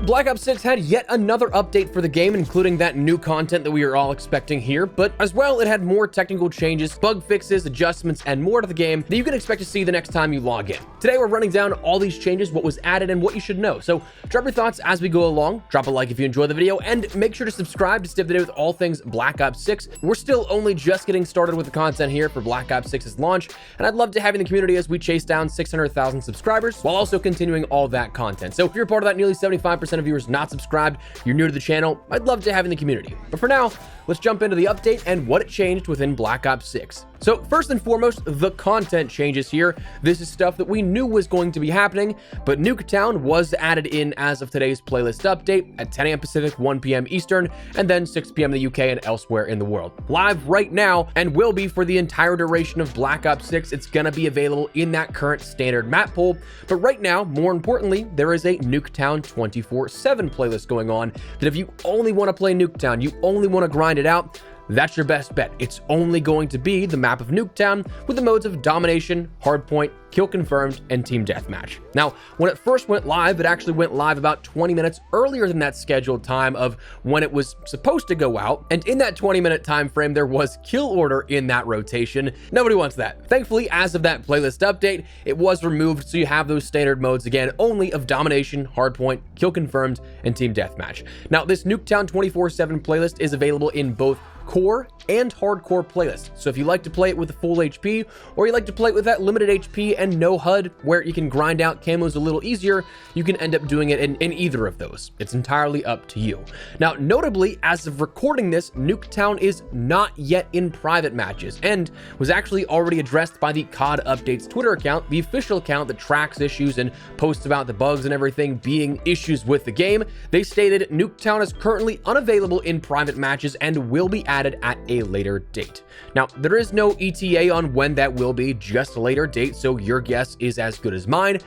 Black Ops 6 had yet another update for the game, including that new content that we are all expecting here, but as well, it had more technical changes, bug fixes, adjustments, and more to the game that you can expect to see the next time you log in. Today, we're running down all these changes, what was added, and what you should know. So drop your thoughts as we go along, drop a like if you enjoy the video, and make sure to subscribe to stay up to date with all things Black Ops 6. We're still only just getting started with the content here for Black Ops 6's launch, and I'd love to have you in the community as we chase down 600,000 subscribers while also continuing all that content. So if you're part of that nearly 75% of viewers not subscribed, you're new to the channel, I'd love to have you in the community. But for now, let's jump into the update and what it changed within Black Ops 6. So first and foremost, the content changes here. This is stuff that we knew was going to be happening, but Nuketown was added in as of today's playlist update at 10 a.m. Pacific, 1 p.m. Eastern, and then 6 p.m. in the UK and elsewhere in the world. Live right now, and will be for the entire duration of Black Ops 6. It's gonna be available in that current standard map pool, but right now, more importantly, there is a Nuketown 24/7 playlist going on that if you only want to play Nuketown, you only want to grind it out, that's your best bet. It's only going to be the map of Nuketown with the modes of Domination, Hardpoint, Kill Confirmed, and Team Deathmatch. Now, when it first went live, it actually went live about 20 minutes earlier than that scheduled time of when it was supposed to go out, and in that 20-minute time frame, there was kill order in that rotation. Nobody wants that. Thankfully, as of that playlist update, it was removed, so you have those standard modes again, only of Domination, Hardpoint, Kill Confirmed, and Team Deathmatch. Now, this Nuketown 24/7 playlist is available in both core and hardcore playlist. So if you like to play it with the full HP, or you like to play it with that limited HP and no HUD, where you can grind out camos a little easier, you can end up doing it in either of those. It's entirely up to you. Now, notably, as of recording this, Nuketown is not yet in private matches, and was actually already addressed by the COD Updates Twitter account, the official account that tracks issues and posts about the bugs and everything being issues with the game. They stated Nuketown is currently unavailable in private matches and will be added at a later date. Now, there is no ETA on when that will be, just a later date, so your guess is as good as mine.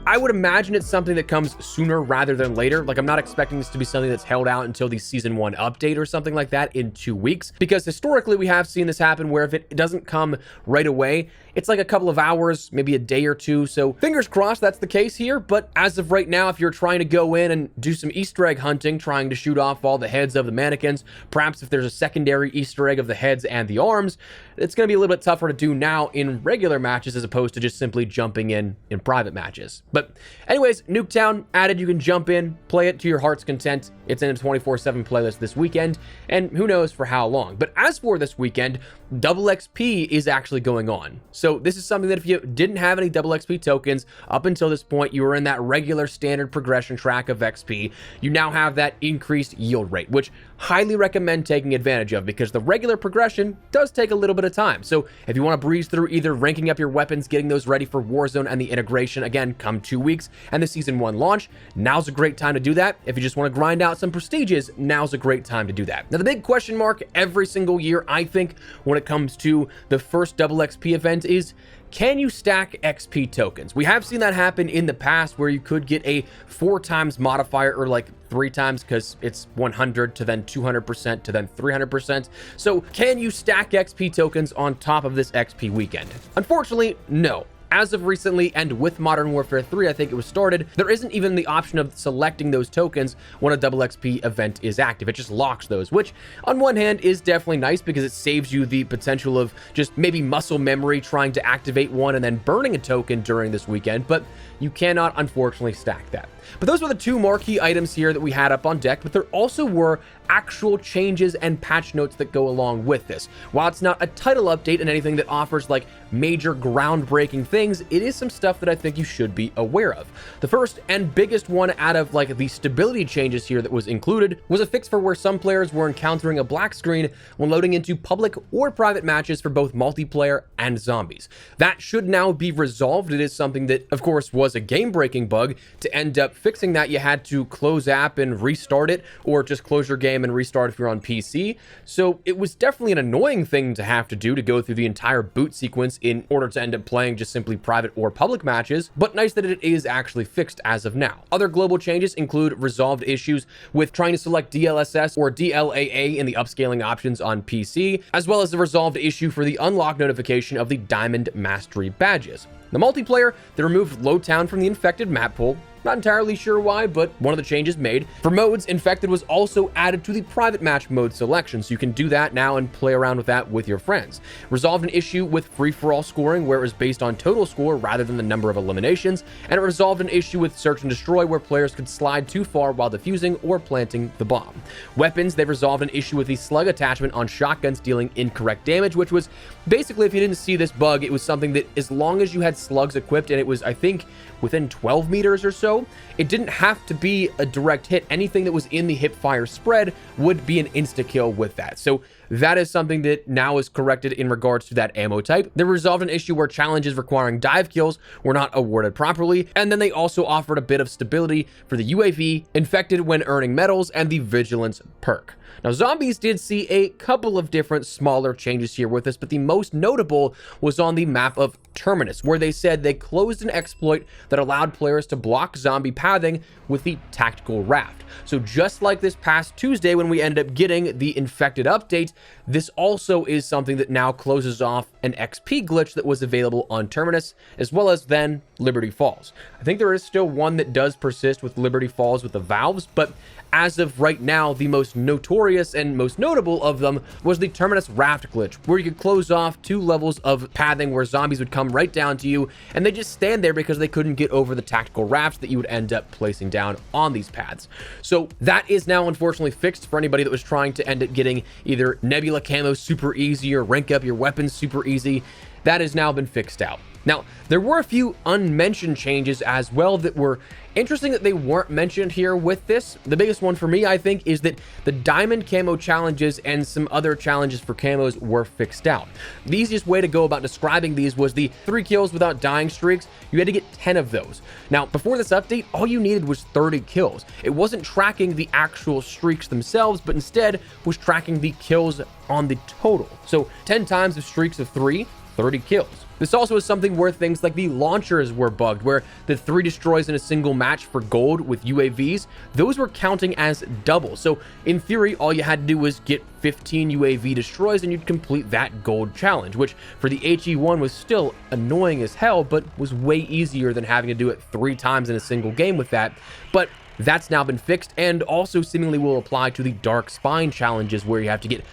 I would imagine it's something that comes sooner rather than later. Like, I'm not expecting this to be something that's held out until the Season 1 update or something like that in 2 weeks, because historically we have seen this happen where if it doesn't come right away, it's like a couple of hours, maybe a day or two. So fingers crossed that's the case here. But as of right now, if you're trying to go in and do some Easter egg hunting, trying to shoot off all the heads of the mannequins, perhaps if there's a secondary Easter egg of the heads and the arms, it's going to be a little bit tougher to do now in regular matches as opposed to just simply jumping in private matches. But anyways, Nuketown added, you can jump in, play it to your heart's content. It's in a 24/7 playlist this weekend, and who knows for how long. But as for this weekend, double XP is actually going on. So this is something that if you didn't have any double XP tokens up until this point, you were in that regular standard progression track of XP, you now have that increased yield rate, which highly recommend taking advantage of because the regular progression does take a little bit of time. So if you want to breeze through either ranking up your weapons, getting those ready for Warzone and the integration, again, come 2 weeks, and the Season 1 launch, now's a great time to do that. If you just want to grind out some prestiges, now's a great time to do that. Now, the big question mark every single year, I think, when it comes to the first double XP event is, can you stack XP tokens? We have seen that happen in the past where you could get a 4 times modifier, or like 3 times because it's 100 to then 200% to then 300%. So can you stack XP tokens on top of this XP weekend? Unfortunately, no. As of recently, and with Modern Warfare 3, I think it was started, there isn't even the option of selecting those tokens when a double XP event is active. It just locks those, which on one hand is definitely nice because it saves you the potential of just maybe muscle memory trying to activate one and then burning a token during this weekend, but you cannot unfortunately stack that. But those were the 2 marquee items here that we had up on deck, but there also were actual changes and patch notes that go along with this. While it's not a title update and anything that offers like major groundbreaking things, it is some stuff that I think you should be aware of. The first and biggest one out of like the stability changes here that was included was a fix for where some players were encountering a black screen when loading into public or private matches for both multiplayer and zombies. That should now be resolved. It is something that, of course, was a game-breaking bug. To end up fixing that, you had to close app and restart it, or just close your game and restart if you're on PC. So it was definitely an annoying thing to have to do, to go through the entire boot sequence in order to end up playing just simply private or public matches, but nice that it is actually fixed as of now. Other global changes include resolved issues with trying to select DLSS or DLAA in the upscaling options on PC, as well as the resolved issue for the unlock notification of the Diamond Mastery badges. The multiplayer, they removed Lowtown from the infected map pool, Not entirely sure why, but one of the changes made. For modes, Infected was also added to the private match mode selection, so you can do that now and play around with that with your friends. Resolved an issue with free-for-all scoring, where it was based on total score rather than the number of eliminations, and it resolved an issue with Search and Destroy, where players could slide too far while defusing or planting the bomb. Weapons, they resolved an issue with the slug attachment on shotguns dealing incorrect damage, which was basically, if you didn't see this bug, it was something that as long as you had slugs equipped and it was, I think, within 12 meters or so, it didn't have to be a direct hit. Anything that was in the hip fire spread would be an insta-kill with that. So that is something that now is corrected in regards to that ammo type. They resolved an issue where challenges requiring dive kills were not awarded properly, and then they also offered a bit of stability for the UAV, Infected when earning medals, and the Vigilance perk. Now, Zombies did see a couple of different smaller changes here with this, but the most notable was on the map of Terminus, where they said they closed an exploit that allowed players to block zombie pathing with the Tactical Raft. So just like this past Tuesday when we ended up getting the Infected update, this also is something that now closes off an XP glitch that was available on Terminus, as well as then Liberty Falls. I think there is still one that does persist with Liberty Falls with the valves, but as of right now, the most notorious and most notable of them was the Terminus Raft glitch, where you could close off 2 levels of pathing where zombies would come right down to you, and they just stand there because they couldn't get over the tactical rafts that you would end up placing down on these paths. So that is now unfortunately fixed for anybody that was trying to end up getting either Nebula camo super easy or rank up your weapons super easy. That has now been fixed out. Now, there were a few unmentioned changes as well that were interesting that they weren't mentioned here with this. The biggest one for me, I think, is that the diamond camo challenges and some other challenges for camos were fixed out. The easiest way to go about describing these was the 3 kills without dying streaks. You had to get 10 of those. Now, before this update, all you needed was 30 kills. It wasn't tracking the actual streaks themselves, but instead was tracking the kills on the total. So 10 times of streaks of 3, 30 kills. This also is something where things like the launchers were bugged, where the 3 destroys in a single match for gold with UAVs, those were counting as double. So in theory, all you had to do was get 15 UAV destroys and you'd complete that gold challenge, which for the HE1 was still annoying as hell, but was way easier than having to do it 3 times in a single game with that. But that's now been fixed, and also seemingly will apply to the Dark Spine challenges, where you have to get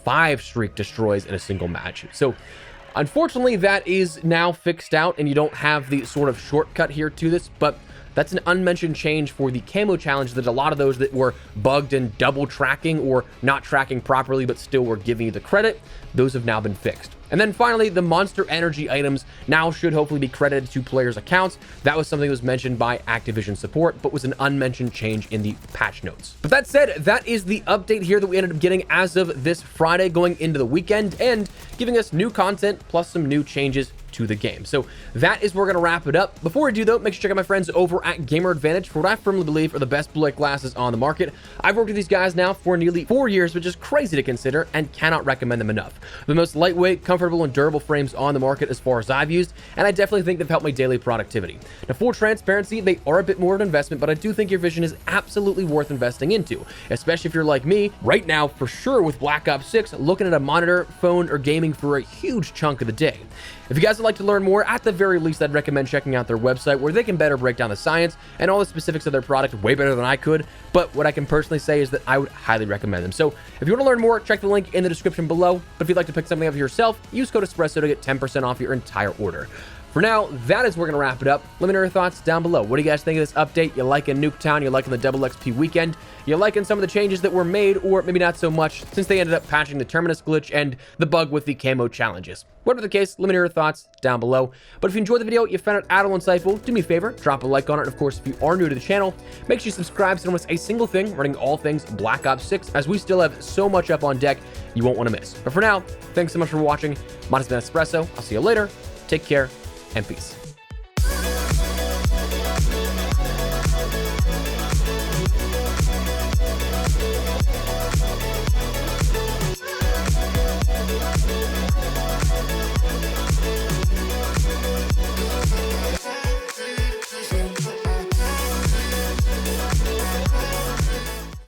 5 streak destroys in a single match. So unfortunately, that is now fixed out, and you don't have the sort of shortcut here to this, but that's an unmentioned change for the camo challenge. That a lot of those that were bugged and double tracking or not tracking properly but still were giving you the credit, those have now been fixed. And then finally, the Monster Energy items now should hopefully be credited to players' accounts. That was something that was mentioned by Activision support, but was an unmentioned change in the patch notes. But that said, that is the update here that we ended up getting as of this Friday going into the weekend, and giving us new content plus some new changes to the game. So that is where we're going to wrap it up. Before we do, though, make sure to check out my friends over at Gamer Advantage for what I firmly believe are the best blue light glasses on the market. I've worked with these guys now for nearly 4 years, which is crazy to consider, and cannot recommend them enough. The most lightweight, comfortable, and durable frames on the market as far as I've used, and I definitely think they've helped my daily productivity. Now, full transparency, they are a bit more of an investment, but I do think your vision is absolutely worth investing into, especially if you're like me right now, for sure, with Black Ops 6, looking at a monitor, phone, or gaming for a huge chunk of the day. If you guys would like to learn more, at the very least, I'd recommend checking out their website, where they can better break down the science and all the specifics of their product way better than I could. But what I can personally say is that I would highly recommend them. So if you want to learn more, check the link in the description below. But if you'd like to pick something up yourself, use code Espresso to get 10% off your entire order. For now, that is where we're going to wrap it up. Let me know your thoughts down below. What do you guys think of this update? You liking Nuketown? You liking the double XP weekend? You liking some of the changes that were made, or maybe not so much, since they ended up patching the Terminus glitch and the bug with the camo challenges? Whatever the case, let me know your thoughts down below. But if you enjoyed the video, you found it at all insightful, do me a favor, drop a like on it. And of course, if you are new to the channel, make sure you subscribe so you don't miss a single thing running all things Black Ops 6, as we still have so much up on deck you won't want to miss. But for now, thanks so much for watching. Mine has been Espresso. I'll see you later. Take care and peace.